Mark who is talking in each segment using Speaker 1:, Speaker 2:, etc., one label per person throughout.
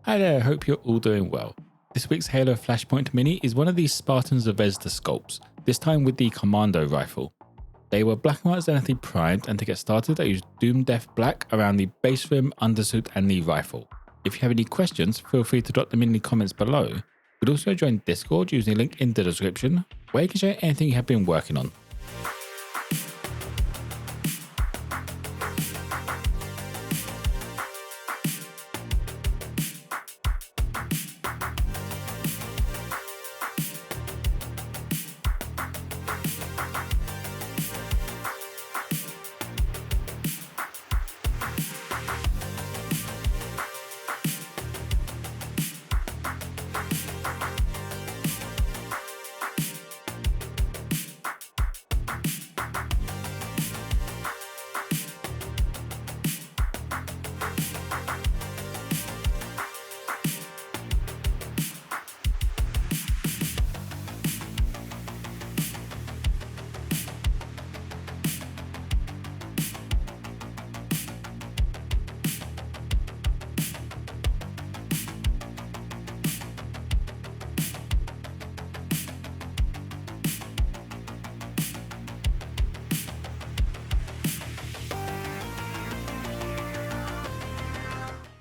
Speaker 1: Hi there, I hope you're all doing well. This week's Halo Flashpoint Mini is one of these Spartan Zvezda sculpts, this time with the Commando rifle. They were black and white zenithally primed, and to get started I used Doom Death Black around the base rim, undersuit and the rifle. If you have any questions, feel free to drop them in the comments below. You could also join Discord using the link in the description, where you can share anything you have been working on.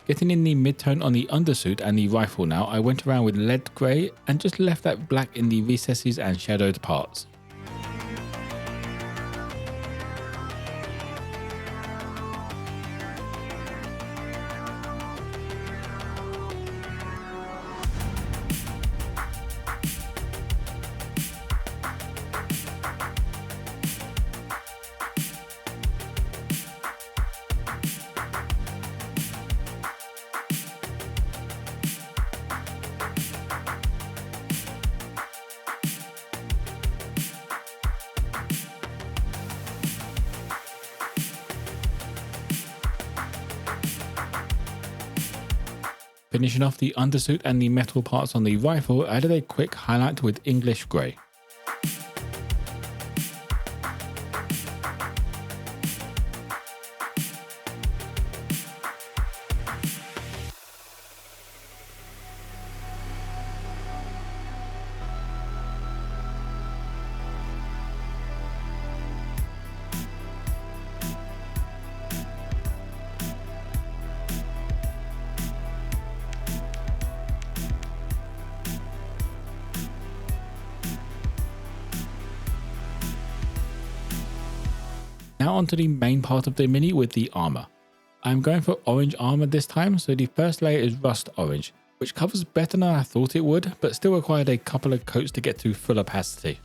Speaker 1: Getting in the mid-tone on the undersuit and the rifle now, I went around with lead grey and just left that black in the recesses and shadowed parts. Finishing off the undersuit and the metal parts on the rifle, I added a quick highlight with English grey. Now onto the main part of the mini with the armour. I'm going for orange armour this time, so the first layer is rust orange, which covers better than I thought it would, but still required a couple of coats to get to full opacity.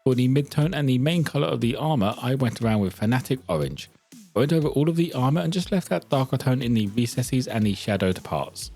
Speaker 1: For the mid-tone and the main colour of the armour, I went around with Fanatic orange. I went over all of the armour and just left that darker tone in the recesses and the shadowed parts.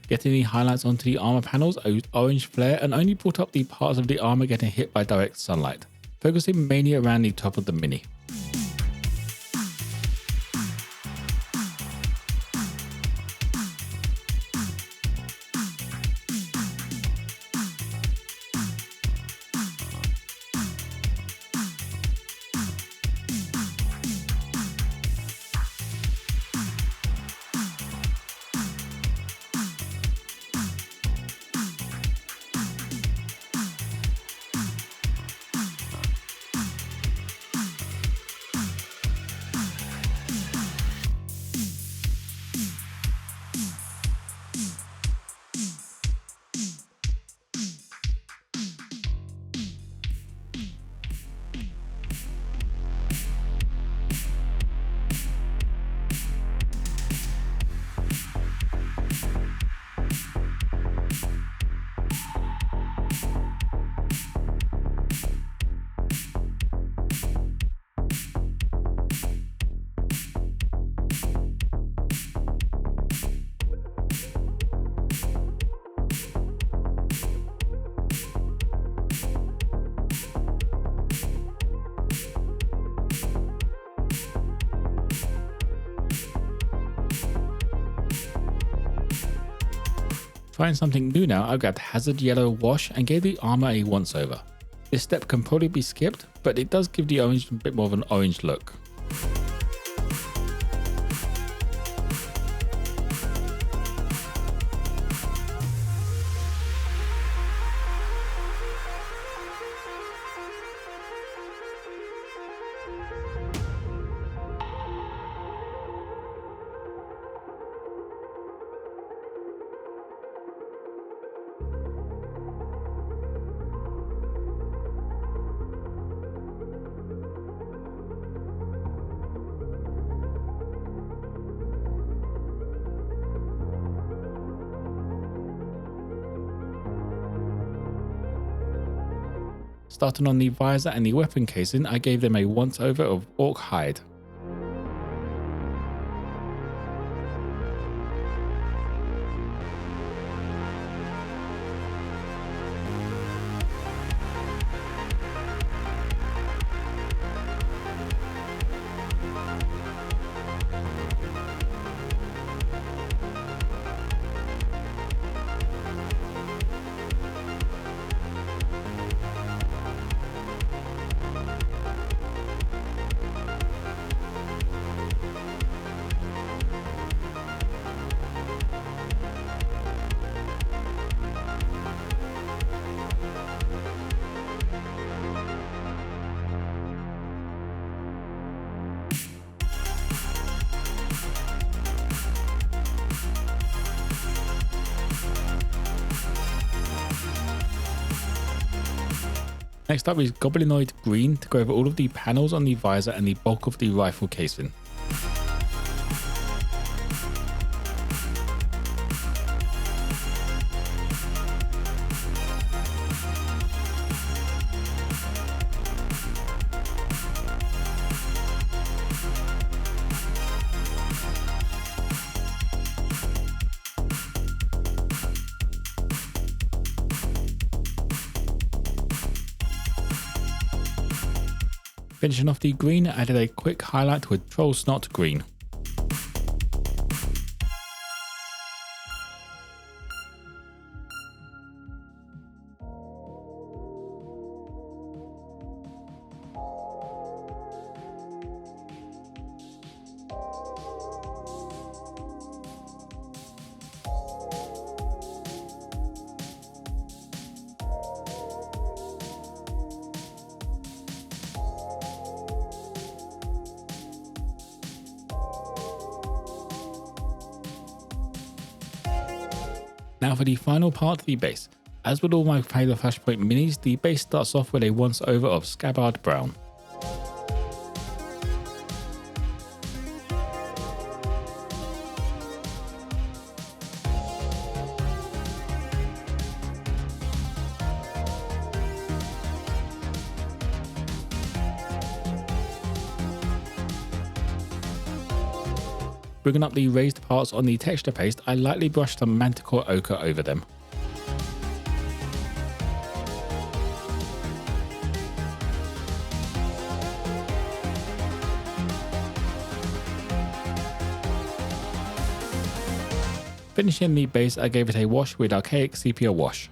Speaker 1: Getting the highlights onto the armor panels, I used orange flare and only brought up the parts of the armor getting hit by direct sunlight, focusing mainly around the top of the mini. Trying something new now, I grabbed Hazard Yellow Wash and gave the armor a once over. This step can probably be skipped, but it does give the orange a bit more of an orange look. Starting on the visor and the weapon casing, I gave them a once over of Orc Hide. Next up is Goblinoid Green to go over all of the panels on the visor and the bulk of the rifle casing. Finishing off the green, I added a quick highlight with Troll Snot Green. Now for the final part of the base. As with all my Halo Flashpoint minis, the base starts off with a once over of Scabbard Brown. Bringing up the raised parts on the texture paste, I lightly brushed some Manticore Ochre over them. Finishing the base, I gave it a wash with Archaic Sepia wash.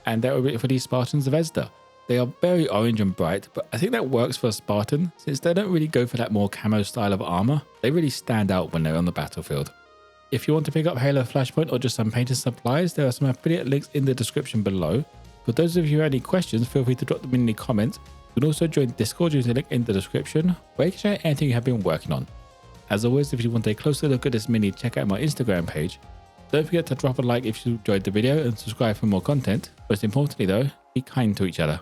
Speaker 1: And that will be it for the Spartan Zvezda. They are very orange and bright, but I think that works for a Spartan since they don't really go for that more camo style of armour. They really stand out when they're on the battlefield. If you want to pick up Halo Flashpoint or just some painting supplies, there are some affiliate links in the description below. For those of you who have any questions, feel free to drop them in the comments. You can also join Discord using the link in the description, where you can share anything you have been working on. As always, if you want a closer look at this mini, check out my Instagram page. Don't forget to drop a like if you enjoyed the video and subscribe for more content. Most importantly though, be kind to each other.